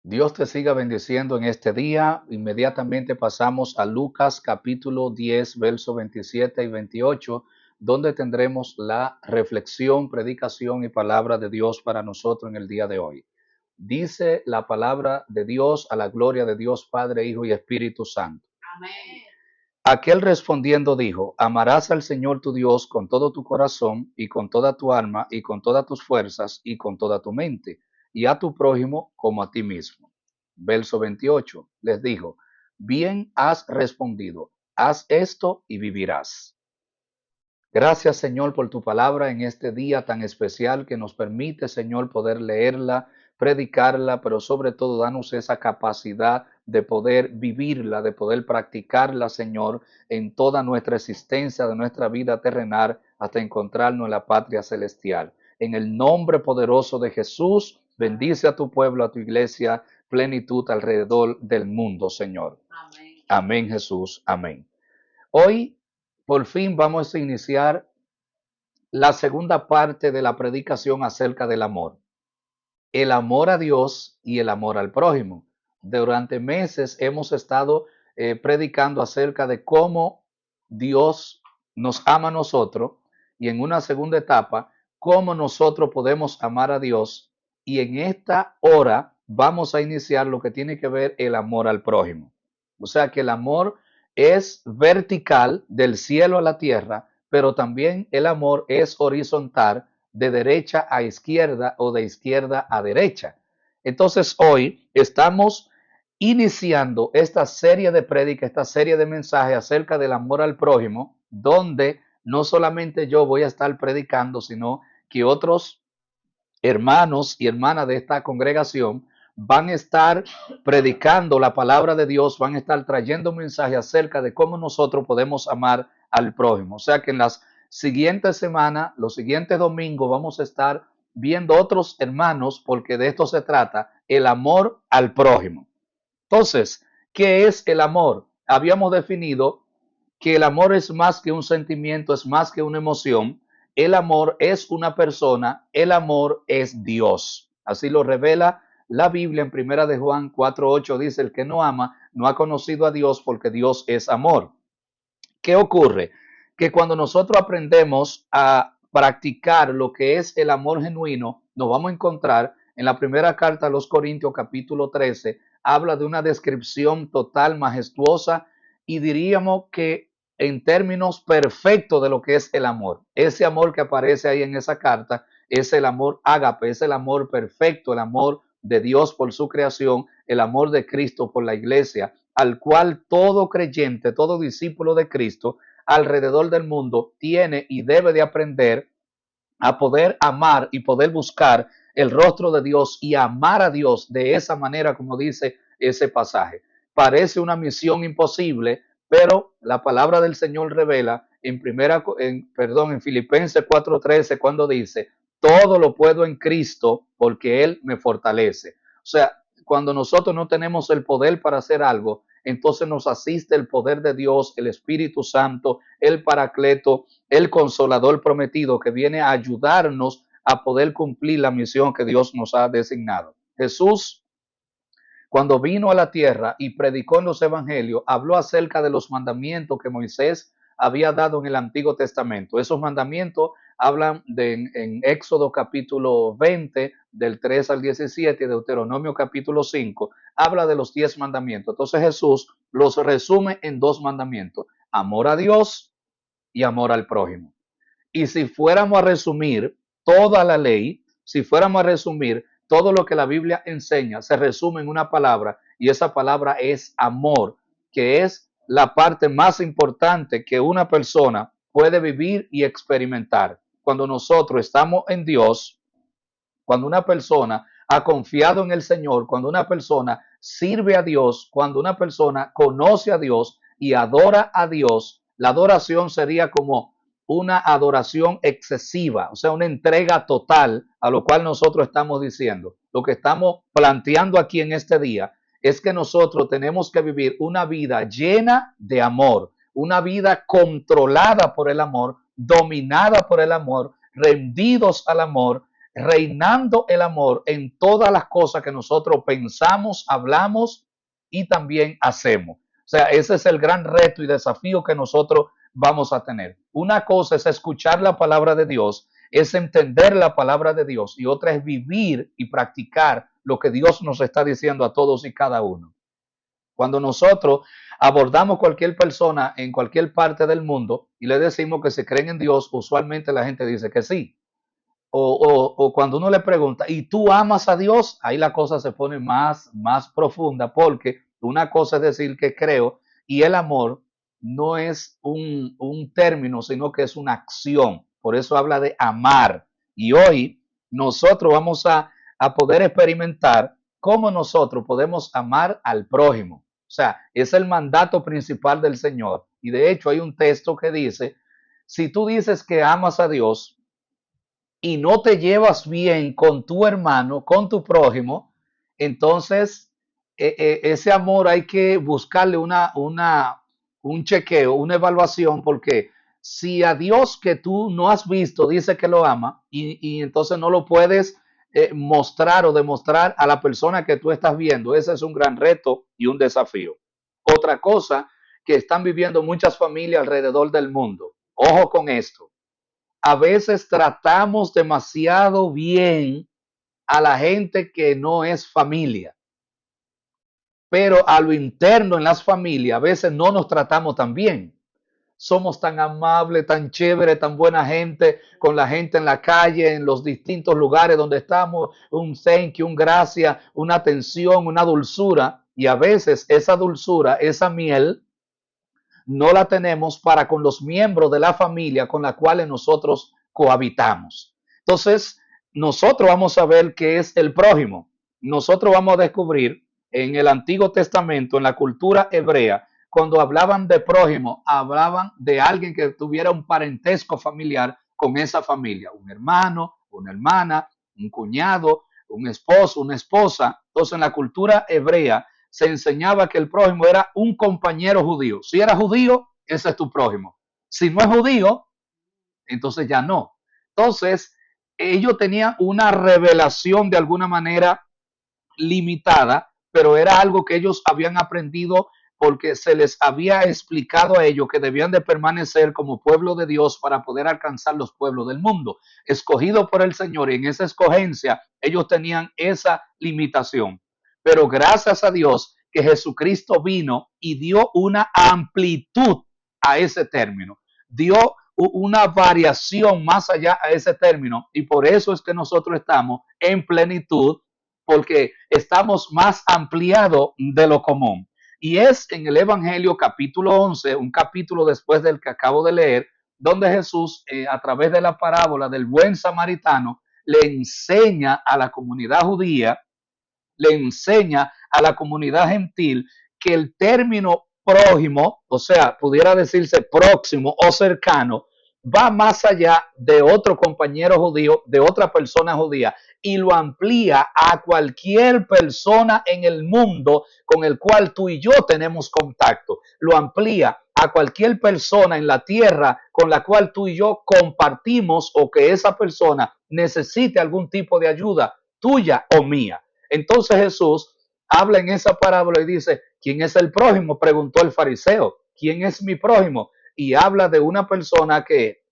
Dios te siga bendiciendo en este día. Inmediatamente pasamos a Lucas capítulo 10, versos 27 y 28, donde tendremos la reflexión, predicación y palabra de Dios para nosotros en el día de hoy. Dice la palabra de Dios a la gloria de Dios Padre, Hijo y Espíritu Santo. Amén. Aquel respondiendo dijo, amarás al Señor tu Dios con todo tu corazón y con toda tu alma y con todas tus fuerzas y con toda tu mente, y a tu prójimo como a ti mismo. Verso 28 les dijo, bien has respondido, haz esto y vivirás. Gracias, Señor, por tu palabra en este día tan especial que nos permite, Señor, poder leerla, predicarla, pero sobre todo danos esa capacidad de poder vivirla, de poder practicarla, Señor, en toda nuestra existencia de nuestra vida terrenal hasta encontrarnos en la patria celestial. En el nombre poderoso de Jesús, bendice a tu pueblo, a tu iglesia, plenitud alrededor del mundo, Señor. Amén. Amén, Jesús. Amén. Hoy, por fin, vamos a iniciar la segunda parte de la predicación acerca del amor. El amor a Dios y el amor al prójimo. Durante meses hemos estado predicando acerca de cómo Dios nos ama a nosotros y en una segunda etapa, cómo nosotros podemos amar a Dios. Y en esta hora vamos a iniciar lo que tiene que ver el amor al prójimo. O sea que el amor es vertical del cielo a la tierra, pero también el amor es horizontal de derecha a izquierda o de izquierda a derecha. Entonces hoy estamos iniciando esta serie de prédicas, esta serie de mensajes acerca del amor al prójimo, donde no solamente yo voy a estar predicando, sino que otros hermanos y hermanas de esta congregación van a estar predicando la palabra de Dios, van a estar trayendo un mensaje acerca de cómo nosotros podemos amar al prójimo. O sea que en las siguientes semanas, los siguientes domingos, vamos a estar viendo otros hermanos, porque de esto se trata, el amor al prójimo. Entonces, ¿qué es el amor? Habíamos definido que el amor es más que un sentimiento, es más que una emoción. El amor es una persona, el amor es Dios. Así lo revela la Biblia en Primera de Juan 4:8, dice, el que no ama no ha conocido a Dios porque Dios es amor. ¿Qué ocurre? Que cuando nosotros aprendemos a practicar lo que es el amor genuino, nos vamos a encontrar en la primera carta a los Corintios capítulo 13, habla de una descripción total, majestuosa, y diríamos que en términos perfectos de lo que es el amor. Ese amor que aparece ahí en esa carta es el amor ágape, es el amor perfecto, el amor de Dios por su creación, el amor de Cristo por la iglesia, al cual todo creyente, todo discípulo de Cristo alrededor del mundo tiene y debe de aprender a poder amar y poder buscar el rostro de Dios y amar a Dios de esa manera como dice ese pasaje. Parece una misión imposible, pero la palabra del Señor revela en Filipenses 4:13 cuando dice, todo lo puedo en Cristo porque Él me fortalece. O sea, cuando nosotros no tenemos el poder para hacer algo, entonces nos asiste el poder de Dios, el Espíritu Santo, el Paracleto, el Consolador prometido que viene a ayudarnos a poder cumplir la misión que Dios nos ha designado. Jesús, cuando vino a la tierra y predicó en los evangelios, habló acerca de los mandamientos que Moisés había dado en el Antiguo Testamento. Esos mandamientos hablan en Éxodo capítulo 20, del 3 al 17, Deuteronomio capítulo 5, habla de los 10 mandamientos. Entonces Jesús los resume en dos mandamientos, amor a Dios y amor al prójimo. Y si fuéramos a resumir toda la ley, si fuéramos a resumir todo lo que la Biblia enseña, se resume en una palabra y esa palabra es amor, que es la parte más importante que una persona puede vivir y experimentar. Cuando nosotros estamos en Dios, cuando una persona ha confiado en el Señor, cuando una persona sirve a Dios, cuando una persona conoce a Dios y adora a Dios, la adoración sería como una adoración excesiva, o sea, una entrega total a lo cual nosotros estamos diciendo. Lo que estamos planteando aquí en este día es que nosotros tenemos que vivir una vida llena de amor, una vida controlada por el amor, dominada por el amor, rendidos al amor, reinando el amor en todas las cosas que nosotros pensamos, hablamos y también hacemos. O sea, ese es el gran reto y desafío que nosotros vamos a tener. Una cosa es escuchar la palabra de Dios, es entender la palabra de Dios, y otra es vivir y practicar lo que Dios nos está diciendo a todos y cada uno. Cuando nosotros abordamos cualquier persona en cualquier parte del mundo y le decimos que se creen en Dios, usualmente la gente dice que sí. O cuando uno le pregunta, ¿y tú amas a Dios? Ahí la cosa se pone más profunda, porque una cosa es decir que creo, y el amor no es un término, sino que es una acción. Por eso habla de amar. Y hoy nosotros vamos a poder experimentar cómo nosotros podemos amar al prójimo. O sea, es el mandato principal del Señor. Y de hecho hay un texto que dice, si tú dices que amas a Dios, y no te llevas bien con tu hermano, con tu prójimo, entonces ese amor hay que buscarle un chequeo, una evaluación, porque si a Dios que tú no has visto dice que lo ama y entonces no lo puedes mostrar o demostrar a la persona que tú estás viendo, ese es un gran reto y un desafío. Otra cosa que están viviendo muchas familias alrededor del mundo, ojo con esto, a veces tratamos demasiado bien a la gente que no es familia, pero a lo interno en las familias a veces no nos tratamos tan bien. Somos tan amables, tan chévere, tan buena gente con la gente en la calle, en los distintos lugares donde estamos, un thank you, un gracias, una atención, una dulzura, y a veces esa dulzura, esa miel, no la tenemos para con los miembros de la familia con la cual nosotros cohabitamos. Entonces, nosotros vamos a ver qué es el prójimo. Nosotros vamos a descubrir en el Antiguo Testamento, en la cultura hebrea, cuando hablaban de prójimo, hablaban de alguien que tuviera un parentesco familiar con esa familia, un hermano, una hermana, un cuñado, un esposo, una esposa. Entonces, en la cultura hebrea, se enseñaba que el prójimo era un compañero judío. Si era judío, ese es tu prójimo. Si no es judío, entonces ya no. Entonces, ellos tenían una revelación de alguna manera limitada, pero era algo que ellos habían aprendido porque se les había explicado a ellos que debían de permanecer como pueblo de Dios para poder alcanzar los pueblos del mundo, escogido por el Señor, y en esa escogencia ellos tenían esa limitación. Pero gracias a Dios que Jesucristo vino y dio una amplitud a ese término, dio una variación más allá a ese término, y por eso es que nosotros estamos en plenitud, porque estamos más ampliados de lo común. Y es en el Evangelio capítulo 11, un capítulo después del que acabo de leer, donde Jesús, a través de la parábola del buen samaritano, le enseña a la comunidad judía, le enseña a la comunidad gentil que el término prójimo, o sea, pudiera decirse próximo o cercano, va más allá de otro compañero judío, de otra persona judía, y lo amplía a cualquier persona en el mundo con el cual tú y yo tenemos contacto. Lo amplía a cualquier persona en la tierra con la cual tú y yo compartimos o que esa persona necesite algún tipo de ayuda tuya o mía. Entonces Jesús habla en esa parábola y dice, ¿quién es el prójimo? Preguntó el fariseo, ¿quién es mi prójimo? Y habla de una persona que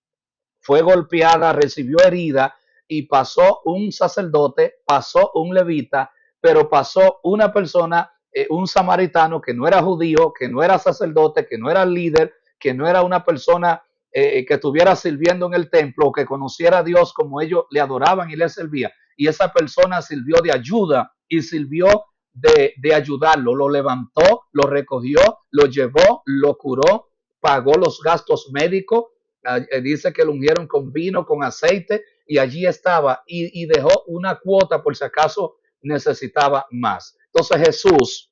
fue golpeada, recibió herida y pasó un sacerdote, pasó un levita, pero pasó una persona, un samaritano que no era judío, que no era sacerdote, que no era líder, que no era una persona que estuviera sirviendo en el templo, que conociera a Dios como ellos le adoraban y le servían. Y esa persona sirvió de ayuda y sirvió de ayudarlo. Lo levantó, lo recogió, lo llevó, lo curó, pagó los gastos médicos. Dice que lo ungieron con vino, con aceite, y allí estaba, y dejó una cuota por si acaso necesitaba más. Entonces Jesús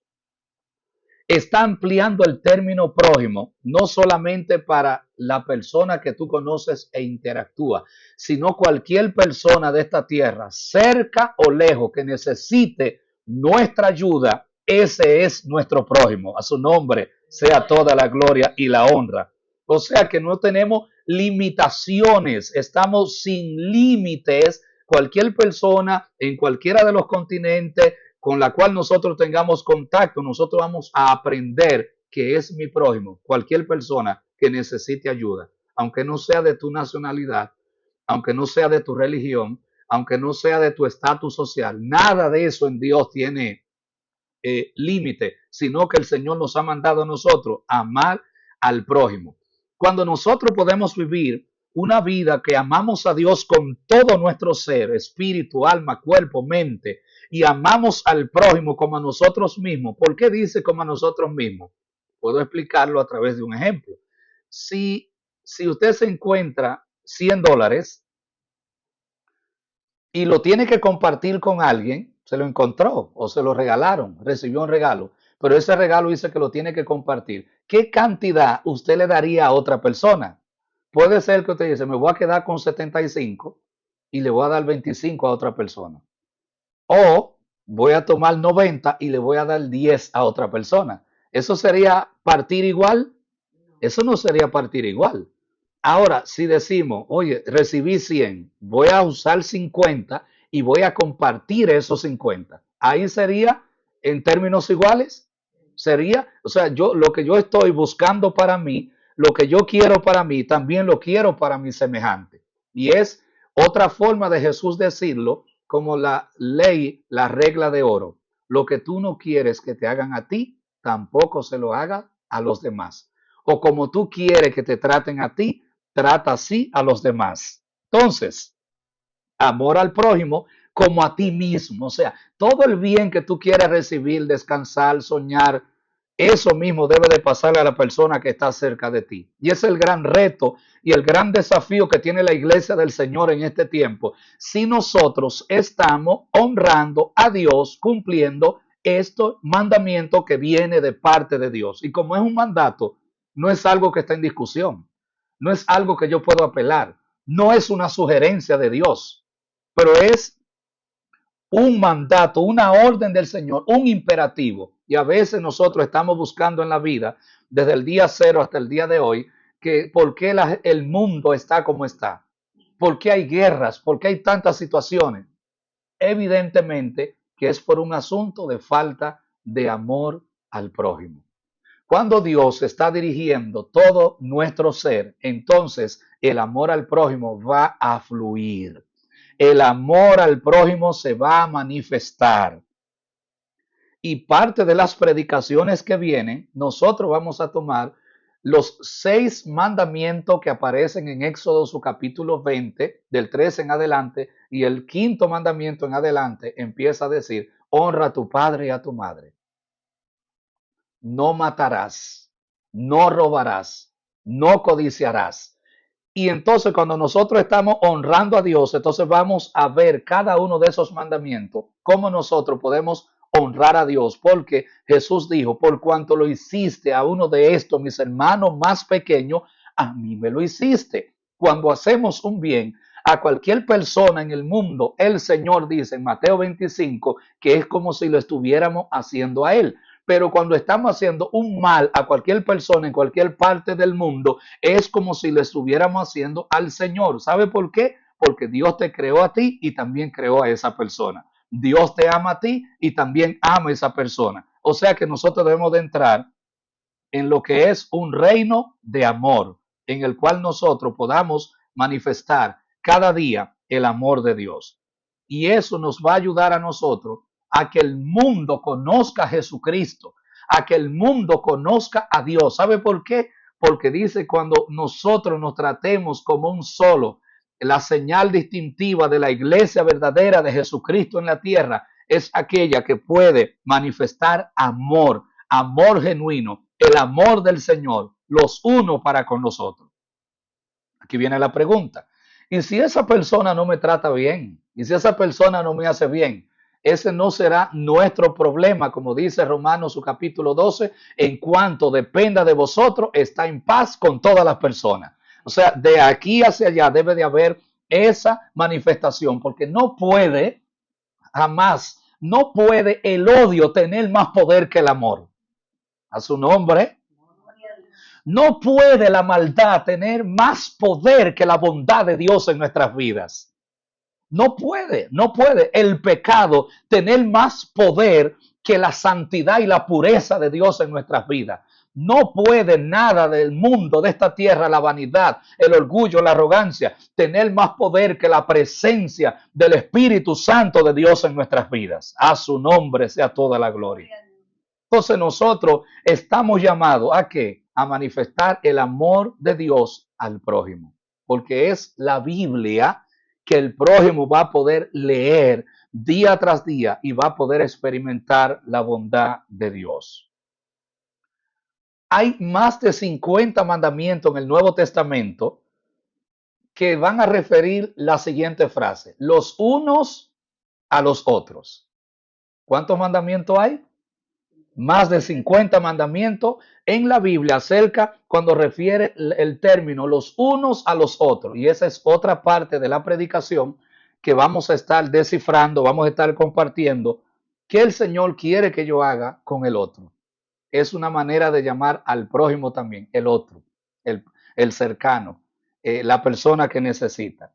está ampliando el término prójimo, no solamente para la persona que tú conoces e interactúa, sino cualquier persona de esta tierra, cerca o lejos, que necesite nuestra ayuda. Ese es nuestro prójimo. A su nombre sea toda la gloria y la honra. O sea que no tenemos limitaciones, estamos sin límites cualquier persona en cualquiera de los continentes con la cual nosotros tengamos contacto, nosotros vamos a aprender que es mi prójimo, cualquier persona que necesite ayuda, aunque no sea de tu nacionalidad, aunque no sea de tu religión, aunque no sea de tu estatus social. Nada de eso en Dios tiene límite, sino que el Señor nos ha mandado a nosotros a amar al prójimo. Cuando nosotros podemos vivir una vida que amamos a Dios con todo nuestro ser, espíritu, alma, cuerpo, mente, y amamos al prójimo como a nosotros mismos. ¿Por qué dice como a nosotros mismos? Puedo explicarlo a través de un ejemplo. Si usted se encuentra $100 y lo tiene que compartir con alguien, se lo encontró o se lo regalaron, recibió un regalo, pero ese regalo dice que lo tiene que compartir. ¿Qué cantidad usted le daría a otra persona? Puede ser que usted dice, me voy a quedar con 75 y le voy a dar 25 a otra persona. O voy a tomar 90 y le voy a dar 10 a otra persona. ¿Eso sería partir igual? Eso no sería partir igual. Ahora, si decimos, oye, recibí 100, voy a usar 50 y voy a compartir esos 50, ahí sería en términos iguales. Sería, o sea, lo que yo estoy buscando para mí, lo que yo quiero para mí, también lo quiero para mi semejante. Y es otra forma de Jesús decirlo, como la ley, la regla de oro. Lo que tú no quieres que te hagan a ti, tampoco se lo haga a los demás. O como tú quieres que te traten a ti, trata así a los demás. Entonces, amor al prójimo como a ti mismo. O sea, todo el bien que tú quieres recibir, descansar, soñar, eso mismo debe de pasarle a la persona que está cerca de ti. Y es el gran reto y el gran desafío que tiene la iglesia del Señor en este tiempo. Si nosotros estamos honrando a Dios, cumpliendo este mandamiento que viene de parte de Dios. Y como es un mandato, no es algo que está en discusión. No es algo que yo puedo apelar. No es una sugerencia de Dios, pero es un mandato, una orden del Señor, un imperativo. Y a veces nosotros estamos buscando en la vida, desde el día cero hasta el día de hoy, que por qué el mundo está como está, por qué hay guerras, por qué hay tantas situaciones. Evidentemente que es por un asunto de falta de amor al prójimo. Cuando Dios está dirigiendo todo nuestro ser, entonces el amor al prójimo va a fluir. El amor al prójimo se va a manifestar. Y parte de las predicaciones que vienen, nosotros vamos a tomar los 6 mandamientos que aparecen en Éxodo su capítulo 20, del 13 en adelante, y el quinto mandamiento en adelante empieza a decir, honra a tu padre y a tu madre. No matarás, no robarás, no codiciarás. Y entonces cuando nosotros estamos honrando a Dios, entonces vamos a ver cada uno de esos mandamientos, cómo nosotros podemos honrar a Dios, porque Jesús dijo, por cuanto lo hiciste a uno de estos, mis hermanos más pequeños, a mí me lo hiciste. Cuando hacemos un bien a cualquier persona en el mundo, el Señor dice en Mateo 25 que es como si lo estuviéramos haciendo a Él. Pero cuando estamos haciendo un mal a cualquier persona en cualquier parte del mundo, es como si lo estuviéramos haciendo al Señor. ¿Sabe por qué? Porque Dios te creó a ti y también creó a esa persona. Dios te ama a ti y también ama a esa persona. O sea que nosotros debemos de entrar en lo que es un reino de amor, en el cual nosotros podamos manifestar cada día el amor de Dios. Y eso nos va a ayudar a nosotros a que el mundo conozca a Jesucristo, a que el mundo conozca a Dios. ¿Sabe por qué? Porque dice cuando nosotros nos tratemos como un solo, la señal distintiva de la iglesia verdadera de Jesucristo en la tierra es aquella que puede manifestar amor, amor genuino, el amor del Señor, los unos para con los otros. Aquí viene la pregunta. ¿Y si esa persona no me trata bien? ¿Y si esa persona no me hace bien? Ese no será nuestro problema, como dice Romanos su capítulo 12, en cuanto dependa de vosotros, está en paz con todas las personas. O sea, de aquí hacia allá debe de haber esa manifestación, porque no puede, jamás, no puede el odio tener más poder que el amor. A su nombre. No puede la maldad tener más poder que la bondad de Dios en nuestras vidas. No puede el pecado tener más poder que la santidad y la pureza de Dios en nuestras vidas. No puede nada del mundo, de esta tierra, la vanidad, el orgullo, la arrogancia, tener más poder que la presencia del Espíritu Santo de Dios en nuestras vidas. A su nombre sea toda la gloria. Entonces nosotros estamos llamados ¿a qué? A manifestar el amor de Dios al prójimo, porque es la Biblia que el prójimo va a poder leer día tras día y va a poder experimentar la bondad de Dios. Hay más de 50 mandamientos en el Nuevo Testamento que van a referir la siguiente frase: los unos a los otros. ¿Cuántos mandamientos hay? Más de 50 mandamientos en la Biblia acerca cuando refiere el término los unos a los otros. Y esa es otra parte de la predicación que vamos a estar descifrando, vamos a estar compartiendo, que el Señor quiere que yo haga con el otro. Es una manera de llamar al prójimo también, el otro, el cercano, la persona que necesita.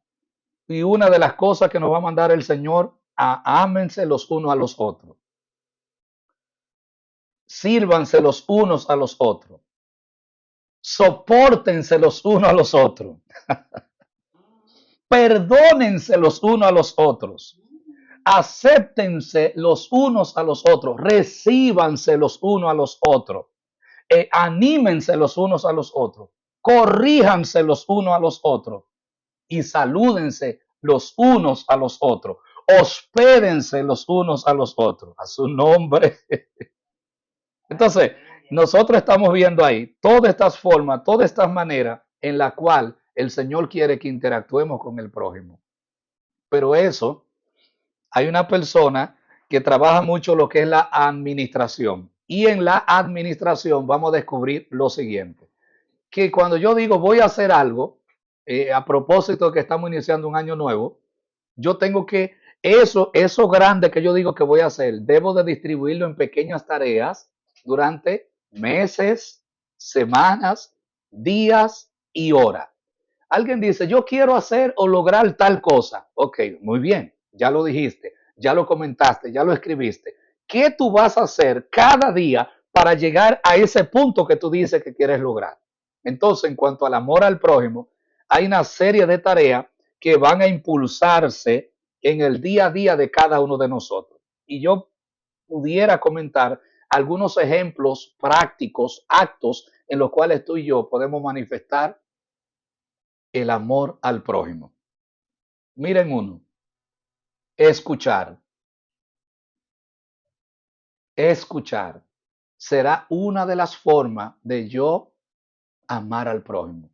Y una de las cosas que nos va a mandar el Señor, ámense los unos a los otros. Sírvanse los unos a los otros. Sopórtense los unos a los otros. Perdónense los unos a los otros. Acéptense los unos a los otros. Recíbanse los unos a los otros. Anímense los unos a los otros. Corríjanse los unos a los otros. Y salúdense los unos a los otros. Hospédense los unos a los otros. A su nombre. Entonces, nosotros estamos viendo ahí todas estas formas, todas estas maneras en la cual el Señor quiere que interactuemos con el prójimo. Pero eso, hay una persona que trabaja mucho lo que es la administración. Y en la administración vamos a descubrir lo siguiente, que cuando yo digo voy a hacer algo, a propósito de que estamos iniciando un año nuevo, yo tengo que, eso grande que yo digo que voy a hacer, debo de distribuirlo en pequeñas tareas durante meses, semanas, días y horas. Alguien dice, yo quiero hacer o lograr tal cosa. Ok, muy bien, ya lo dijiste, ya lo comentaste, ya lo escribiste. ¿Qué tú vas a hacer cada día para llegar a ese punto que tú dices que quieres lograr? Entonces, en cuanto al amor al prójimo, hay una serie de tareas que van a impulsarse en el día a día de cada uno de nosotros. Y yo pudiera comentar algunos ejemplos prácticos, actos en los cuales tú y yo podemos manifestar el amor al prójimo. Miren uno, escuchar. Escuchar será una de las formas de yo amar al prójimo.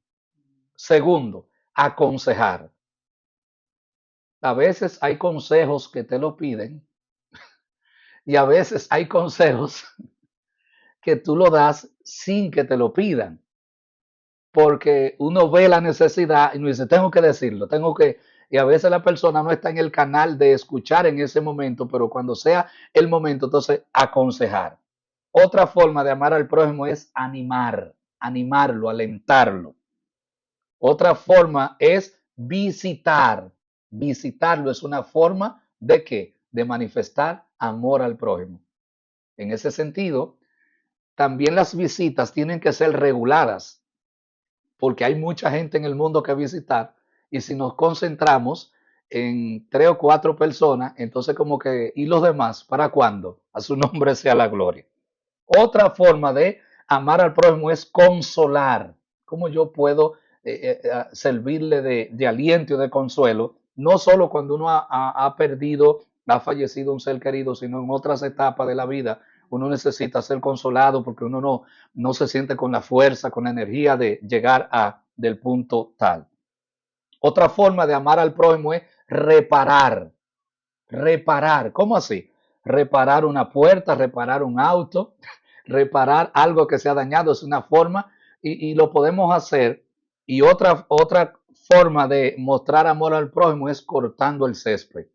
Segundo, aconsejar. A veces hay consejos que te lo piden y a veces hay consejos que tú lo das sin que te lo pidan, porque uno ve la necesidad y uno dice, tengo que decirlo, y a veces la persona no está en el canal de escuchar en ese momento, pero cuando sea el momento, entonces aconsejar. Otra forma de amar al prójimo es animarlo, alentarlo. Otra forma es visitar. Visitarlo es una forma de qué? De manifestar amor al prójimo. En ese sentido, también las visitas tienen que ser reguladas, porque hay mucha gente en el mundo que visitar y si nos concentramos en 3 o 4 personas, entonces como que, ¿y los demás? ¿Para cuándo? A su nombre sea la gloria. Otra forma de amar al prójimo es consolar. ¿Cómo yo puedo servirle de aliento y de consuelo? No solo cuando uno ha perdido, ha fallecido un ser querido, sino en otras etapas de la vida. Uno necesita ser consolado porque uno no se siente con la fuerza, con la energía de llegar del punto tal. Otra forma de amar al prójimo es reparar. Reparar. ¿Cómo así? Reparar una puerta, reparar un auto, reparar algo que se ha dañado es una forma y lo podemos hacer. Y otra forma de mostrar amor al prójimo es cortando el césped.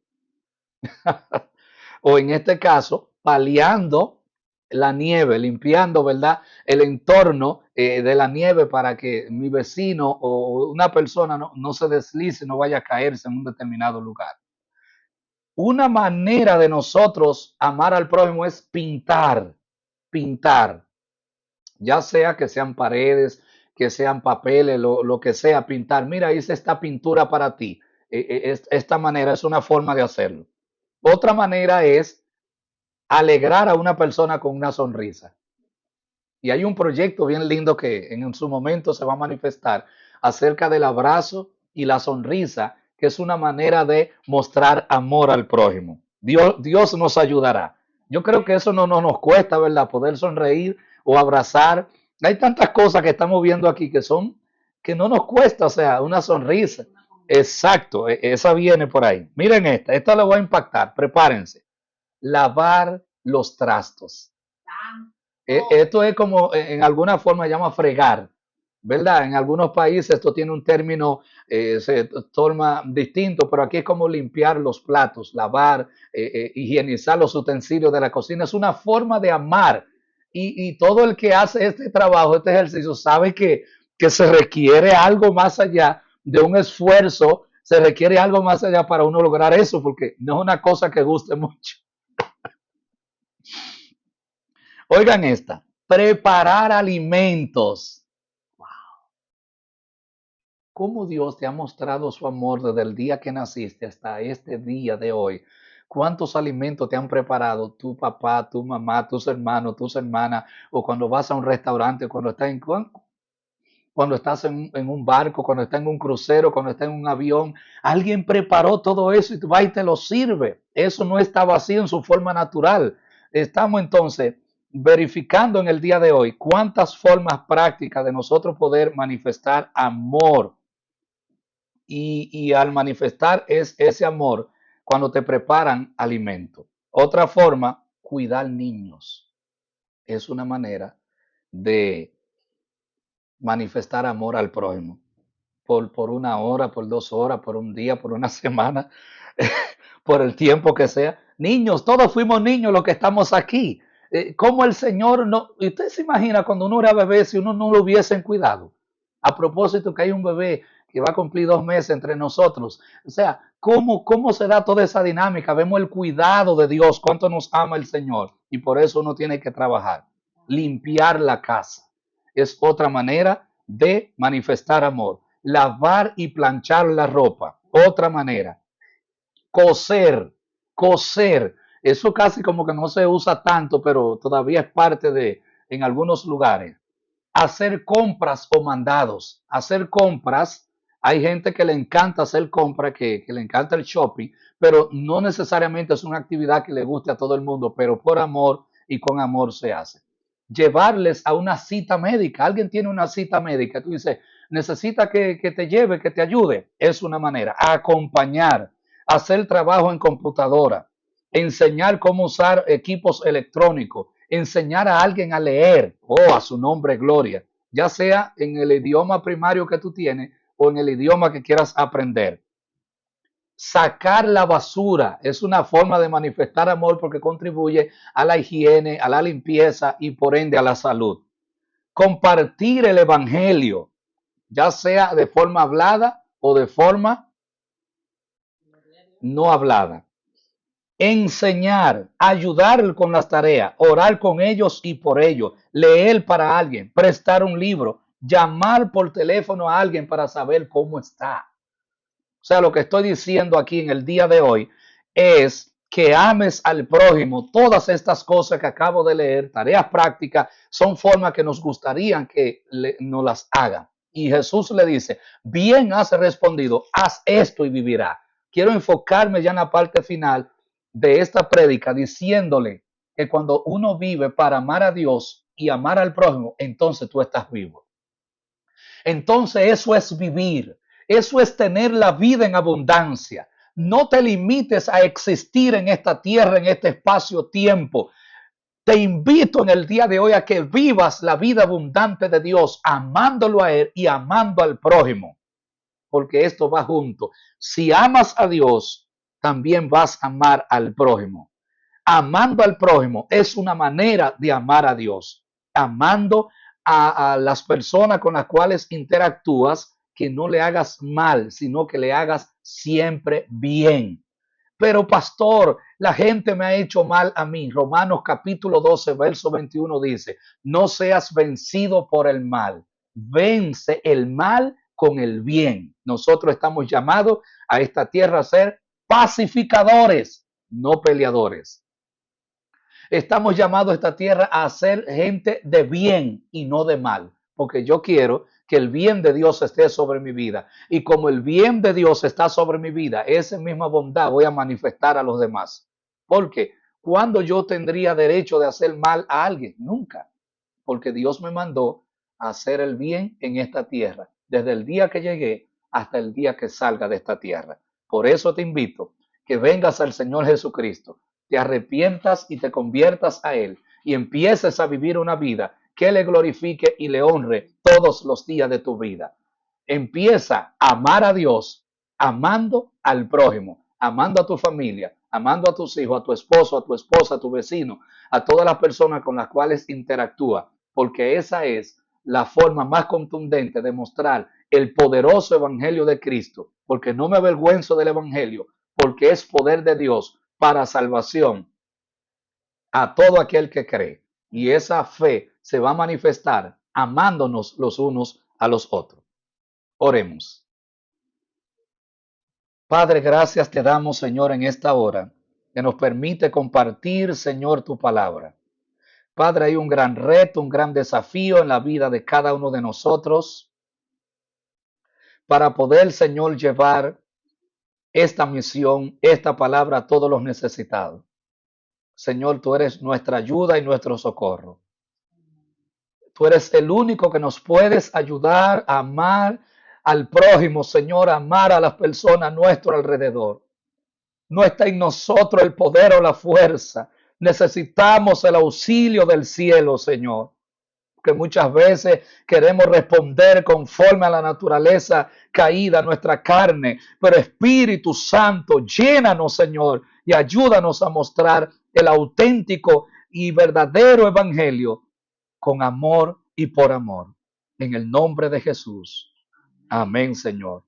O en este caso, paliando la nieve, limpiando, ¿verdad? El entorno de la nieve para que mi vecino o una persona no se deslice, no vaya a caerse en un determinado lugar. Una manera de nosotros amar al prójimo es pintar, ya sea que sean paredes, que sean papeles, lo que sea, pintar. Mira, hice esta pintura para ti. Esta manera es una forma de hacerlo. Otra manera es alegrar a una persona con una sonrisa. Y hay un proyecto bien lindo que en su momento se va a manifestar acerca del abrazo y la sonrisa, que es una manera de mostrar amor al prójimo. Dios nos ayudará. Yo creo que eso no nos cuesta, ¿verdad? Poder sonreír o abrazar. Hay tantas cosas que estamos viendo aquí que no nos cuesta, o sea, una sonrisa. Exacto, esa viene por ahí. Miren esta la voy a impactar, prepárense. Lavar los trastos. Esto es como en alguna forma llama fregar, ¿verdad? En algunos países esto tiene un término, se toma distinto, pero aquí es como limpiar los platos, lavar, higienizar los utensilios de la cocina. Es una forma de amar. Y todo el que hace este trabajo, este ejercicio, sabe que se requiere algo más allá de un esfuerzo, se requiere algo más allá para uno lograr eso, porque no es una cosa que guste mucho. Oigan esta, preparar alimentos. ¿Cómo Dios te ha mostrado su amor desde el día que naciste hasta este día de hoy? ¿Cuántos alimentos te han preparado tu papá, tu mamá, tus hermanos, tus hermanas? O cuando vas a un restaurante, cuando estás en un barco, cuando estás en un crucero, cuando estás en un avión. Alguien preparó todo eso y tú vas y te lo sirve. Eso no está vacío en su forma natural. Estamos entonces verificando en el día de hoy cuántas formas prácticas de nosotros poder manifestar amor y al manifestar ese amor cuando te preparan alimento. Otra forma, cuidar niños. Es una manera de manifestar amor al prójimo. Por una hora, por 2 horas, por un día, por una semana, por el tiempo que sea. Niños, todos fuimos niños los que estamos aquí. ¿Cómo el Señor no? ¿Usted se imagina cuando uno era bebé si uno no lo hubiesen cuidado? A propósito que hay un bebé que va a cumplir 2 meses entre nosotros. O sea, ¿cómo se da toda esa dinámica? Vemos el cuidado de Dios, cuánto nos ama el Señor. Y por eso uno tiene que trabajar. Limpiar la casa es otra manera de manifestar amor. Lavar y planchar la ropa, otra manera. Coser, coser. Eso casi como que no se usa tanto, pero todavía es parte de en algunos lugares. Hacer compras o mandados. Hacer compras. Hay gente que le encanta hacer compras, que le encanta el shopping, pero no necesariamente es una actividad que le guste a todo el mundo, pero por amor y con amor se hace. Llevarles a una cita médica. Alguien tiene una cita médica. Tú dices, necesita que te lleve, que te ayude. Es una manera. Acompañar, hacer trabajo en computadora, enseñar cómo usar equipos electrónicos, enseñar a alguien a leer, a su nombre gloria, ya sea en el idioma primario que tú tienes o en el idioma que quieras aprender. Sacar la basura es una forma de manifestar amor porque contribuye a la higiene, a la limpieza y por ende a la salud. Compartir el evangelio, ya sea de forma hablada o de forma no hablada. Enseñar, ayudar con las tareas, orar con ellos y por ellos, leer para alguien, prestar un libro, llamar por teléfono a alguien para saber cómo está. O sea, lo que estoy diciendo aquí en el día de hoy es que ames al prójimo. Todas estas cosas que acabo de leer, tareas prácticas, son formas que nos gustaría que nos las hagan. Y Jesús le dice, bien has respondido, haz esto y vivirá. Quiero enfocarme ya en la parte final de esta prédica diciéndole que cuando uno vive para amar a Dios y amar al prójimo, entonces tú estás vivo. Entonces eso es vivir, eso es tener la vida en abundancia. No te limites a existir en esta tierra, en este espacio-tiempo. Te invito en el día de hoy a que vivas la vida abundante de Dios, amándolo a Él y amando al prójimo, porque esto va junto. Si amas a Dios, también vas a amar al prójimo. Amando al prójimo es una manera de amar a Dios. Amando a las personas con las cuales interactúas, que no le hagas mal, sino que le hagas siempre bien. Pero pastor, la gente me ha hecho mal a mí. Romanos capítulo 12, verso 21 dice, no seas vencido por el mal, vence el mal con el bien. Nosotros estamos llamados a esta tierra a ser pacificadores, no peleadores. Estamos llamados a esta tierra a ser gente de bien y no de mal, porque yo quiero que el bien de Dios esté sobre mi vida. Y como el bien de Dios está sobre mi vida, esa misma bondad voy a manifestar a los demás. Porque ¿cuándo yo tendría derecho de hacer mal a alguien? Nunca. Porque Dios me mandó a hacer el bien en esta tierra, desde el día que llegué hasta el día que salga de esta tierra. Por eso te invito que vengas al Señor Jesucristo, te arrepientas y te conviertas a Él y empieces a vivir una vida que le glorifique y le honre todos los días de tu vida. Empieza a amar a Dios, amando al prójimo, amando a tu familia, amando a tus hijos, a tu esposo, a tu esposa, a tu vecino, a todas las personas con las cuales interactúa, porque esa es la forma más contundente de mostrar el poderoso evangelio de Cristo, porque no me avergüenzo del evangelio, porque es poder de Dios para salvación a todo aquel que cree. Y esa fe se va a manifestar amándonos los unos a los otros. Oremos. Padre, gracias te damos, Señor, en esta hora que nos permite compartir, Señor, tu palabra. Padre, hay un gran reto, un gran desafío en la vida de cada uno de nosotros para poder, Señor, llevar esta misión, esta palabra a todos los necesitados. Señor, tú eres nuestra ayuda y nuestro socorro. Tú eres el único que nos puedes ayudar a amar al prójimo, Señor, a amar a las personas a nuestro alrededor. No está en nosotros el poder o la fuerza. Necesitamos el auxilio del cielo, Señor. Que muchas veces queremos responder conforme a la naturaleza caída, nuestra carne. Pero Espíritu Santo, llénanos, Señor, y ayúdanos a mostrar el auténtico y verdadero evangelio con amor y por amor. En el nombre de Jesús. Amén, Señor.